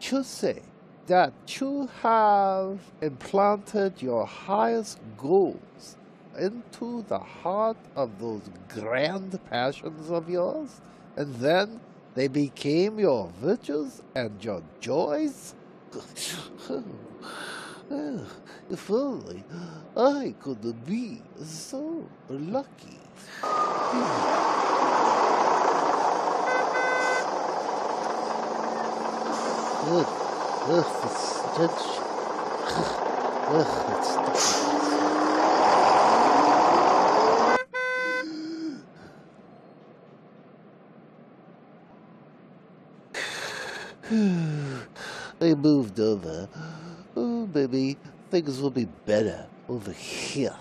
You say that you have implanted your highest goals into the heart of those grand passions of yours, and then they became your virtues and your joys? If only I could be so lucky. Ugh, it's I moved over. Oh, maybe things will be better over here.